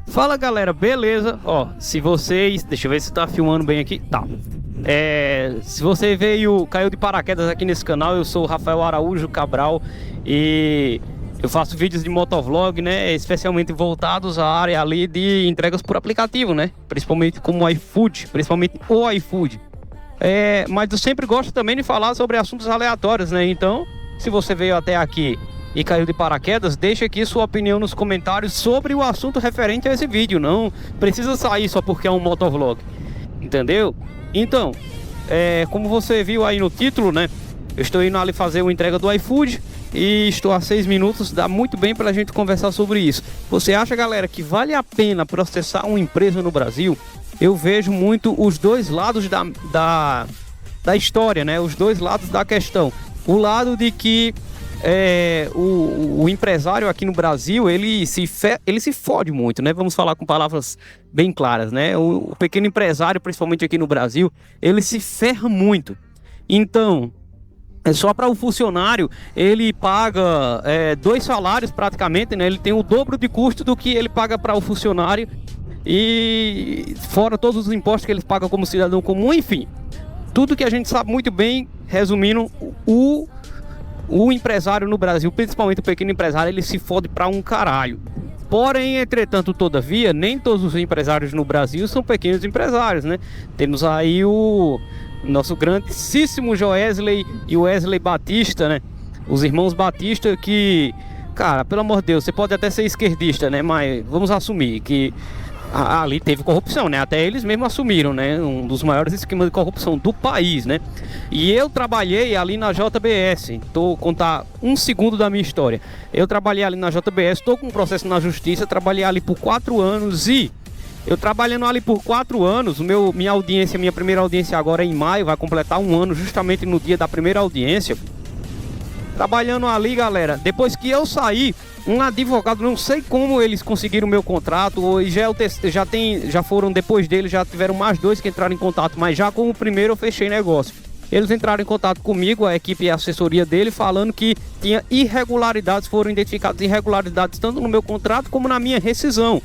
Fala galera, beleza? Ó, se vocês. Deixa eu ver se tá filmando bem aqui. Tá. Se você caiu de paraquedas aqui nesse canal, eu sou o Rafael Araújo Cabral e eu faço vídeos de motovlog, né? Especialmente voltados à área ali de entregas por aplicativo, né? Principalmente como o iFood, principalmente o iFood. Mas eu sempre gosto também de falar sobre assuntos aleatórios, né? Então, se você veio até aqui e caiu de paraquedas, deixa aqui sua opinião nos comentários sobre o assunto referente a esse vídeo. Não precisa sair só porque é um motovlog, entendeu? Então, como você viu aí no título, né? Eu estou indo ali fazer uma entrega do iFood e estou a 6 minutos, dá muito bem para a gente conversar sobre isso. Você acha, galera, que vale a pena processar uma empresa no Brasil? Eu vejo muito os dois lados da história, né? Os dois lados da questão. O lado de que o empresário aqui no Brasil, ele se fode muito, né? Vamos falar com palavras bem claras, né? O pequeno empresário, principalmente aqui no Brasil, ele se ferra muito. Então, só para o funcionário, ele paga 2 salários praticamente, né? Ele tem o dobro de custo do que ele paga para o funcionário. E fora todos os impostos que eles pagam como cidadão comum, enfim. Tudo que a gente sabe muito bem, resumindo, o empresário no Brasil, principalmente o pequeno empresário, ele se fode pra um caralho. Porém, entretanto, todavia, nem todos os empresários no Brasil são pequenos empresários, né? Temos aí o nosso grandíssimo Joesley e o Wesley Batista, né? Os irmãos Batista que, cara, pelo amor de Deus, você pode até ser esquerdista, né? Mas vamos assumir que ali teve corrupção, né? Até eles mesmos assumiram, né? Um dos maiores esquemas de corrupção do país, né? E eu trabalhei ali na JBS. Contar um segundo da minha história. Eu trabalhei ali na JBS, estou com um processo na justiça, trabalhei ali por 4 anos e eu trabalhando ali por 4 anos, minha primeira audiência agora é em maio, vai completar 1 ano justamente no dia da primeira audiência. Trabalhando ali, galera, depois que eu saí, um advogado, não sei como eles conseguiram o meu contrato, e já foram depois dele, já tiveram mais 2 que entraram em contato, mas já com o primeiro eu fechei negócio. Eles entraram em contato comigo, a equipe e a assessoria dele, falando que tinha irregularidades, foram identificadas irregularidades tanto no meu contrato como na minha rescisão.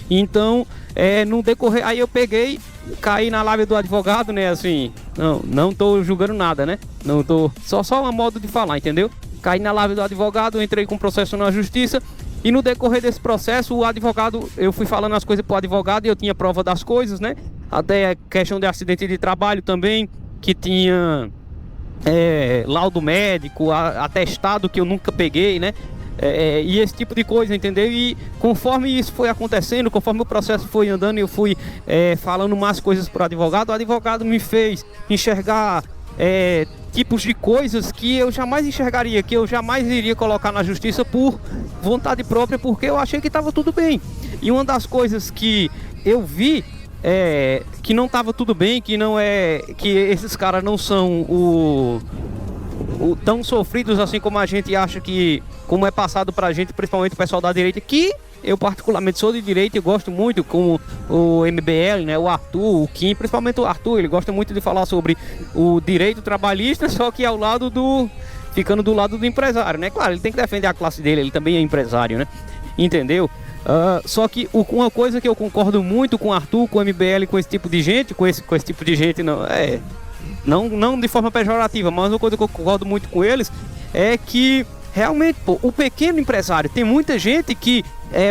Então, no decorrer, aí eu caí na lábia do advogado, né, assim, não tô julgando nada, né, não tô, só uma modo de falar, entendeu? Caí na lábia do advogado, entrei com processo na justiça e no decorrer desse processo, o advogado, eu fui falando as coisas pro advogado e eu tinha prova das coisas, né, até a questão de acidente de trabalho também, que tinha laudo médico, atestado que eu nunca peguei, né, e esse tipo de coisa, entendeu? E conforme isso foi acontecendo, conforme o processo foi andando, eu fui falando mais coisas para o advogado me fez enxergar tipos de coisas que eu jamais enxergaria, que eu jamais iria colocar na justiça por vontade própria, porque eu achei que estava tudo bem. E uma das coisas que eu vi que não estava tudo bem, que esses caras não são tão sofridos assim como a gente acha como é passado pra gente, principalmente o pessoal da direita, que eu particularmente sou de direita e gosto muito, como o MBL, né, o Arthur, o Kim, principalmente o Arthur, ele gosta muito de falar sobre o direito trabalhista, só que ficando do lado do empresário, né? Claro, ele tem que defender a classe dele, ele também é empresário, né? Entendeu? Só que uma coisa que eu concordo muito com o Arthur, com o MBL, com esse tipo de gente, com esse tipo de gente, não de forma pejorativa, mas uma coisa que eu concordo muito com eles é que realmente, o pequeno empresário, tem muita gente que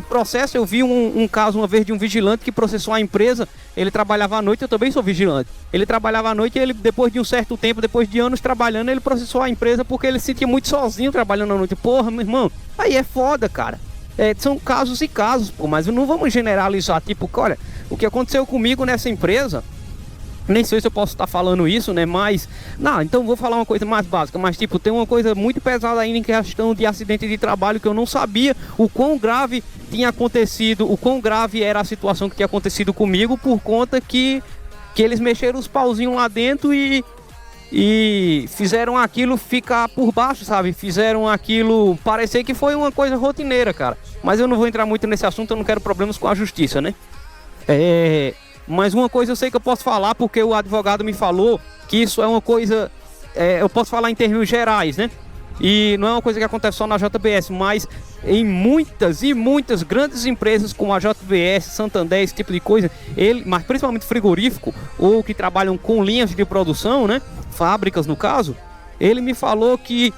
processa. Eu vi um caso uma vez de um vigilante que processou a empresa. Ele trabalhava à noite, eu também sou vigilante. Ele trabalhava à noite e ele, depois de um certo tempo, depois de anos trabalhando, ele processou a empresa porque ele se sentia muito sozinho trabalhando à noite. Porra, meu irmão, aí é foda, cara. São casos e casos, mas não vamos generalizar, tipo, olha, o que aconteceu comigo nessa empresa, nem sei se eu posso estar falando isso, né, mas então vou falar uma coisa mais básica, mas tipo, tem uma coisa muito pesada ainda em questão de acidente de trabalho, que eu não sabia o quão grave tinha acontecido, o quão grave era a situação que tinha acontecido comigo, por conta que eles mexeram os pauzinhos lá dentro e fizeram aquilo ficar por baixo, sabe? Fizeram aquilo parecer que foi uma coisa rotineira, cara. Mas eu não vou entrar muito nesse assunto, eu não quero problemas com a justiça, né? Mas uma coisa eu sei que eu posso falar, porque o advogado me falou que isso é uma coisa, eu posso falar em termos gerais, né? E não é uma coisa que acontece só na JBS, mas em muitas e muitas grandes empresas como a JBS, Santander, esse tipo de coisa, mas principalmente frigorífico, ou que trabalham com linhas de produção, né? Fábricas no caso, ele me falou que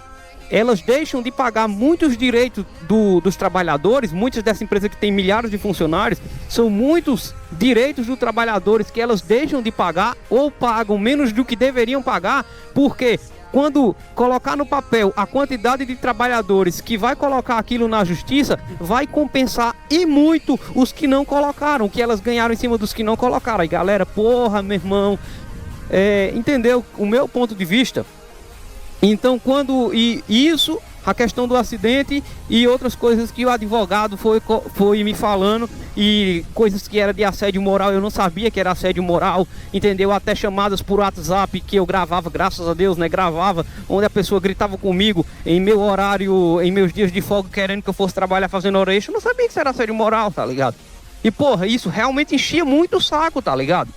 elas deixam de pagar muitos direitos dos trabalhadores. Muitas dessas empresas que têm milhares de funcionários, são muitos direitos dos trabalhadores que elas deixam de pagar ou pagam menos do que deveriam pagar, porque quando colocar no papel a quantidade de trabalhadores que vai colocar aquilo na justiça, vai compensar e muito os que não colocaram, que elas ganharam em cima dos que não colocaram. Aí galera, porra, meu irmão, entendeu o meu ponto de vista? Então isso, a questão do acidente e outras coisas que o advogado foi me falando, e coisas que era de assédio moral, eu não sabia que era assédio moral, entendeu? Até chamadas por WhatsApp que eu gravava, graças a Deus, né? Gravava, onde a pessoa gritava comigo em meu horário, em meus dias de folga, querendo que eu fosse trabalhar fazendo hora extra. Eu não sabia que isso era assédio moral, tá ligado? E porra, isso realmente enchia muito o saco, tá ligado?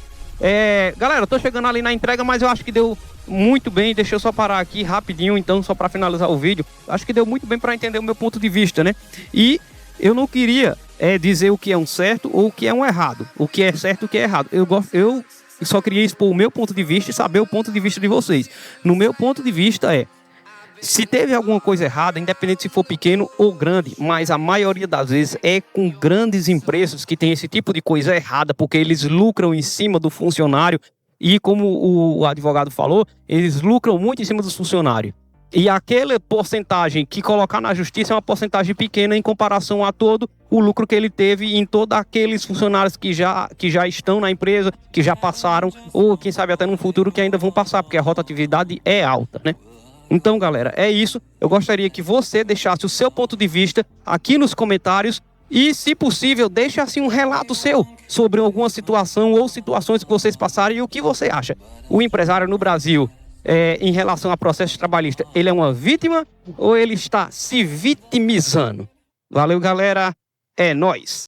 Galera, eu tô chegando ali na entrega, mas eu acho que deu muito bem. Deixa eu só parar aqui rapidinho, então, só para finalizar o vídeo. Acho que deu muito bem para entender o meu ponto de vista, né? E eu não queria dizer o que é um certo ou o que é um errado, o que é certo e o que é errado. Eu só queria expor o meu ponto de vista e saber o ponto de vista de vocês. No meu ponto de vista se teve alguma coisa errada, independente se for pequeno ou grande, mas a maioria das vezes é com grandes empresas que tem esse tipo de coisa errada, porque eles lucram em cima do funcionário e, como o advogado falou, eles lucram muito em cima dos funcionários. E aquela porcentagem que colocar na justiça é uma porcentagem pequena em comparação a todo o lucro que ele teve em todos aqueles funcionários que já estão na empresa, que já passaram, ou quem sabe até no futuro que ainda vão passar, porque a rotatividade é alta, né? Então, galera, é isso. Eu gostaria que você deixasse o seu ponto de vista aqui nos comentários e, se possível, deixe assim um relato seu sobre alguma situação ou situações que vocês passaram e o que você acha. O empresário no Brasil, em relação a processo trabalhista, ele é uma vítima ou ele está se vitimizando? Valeu, galera. É nóis.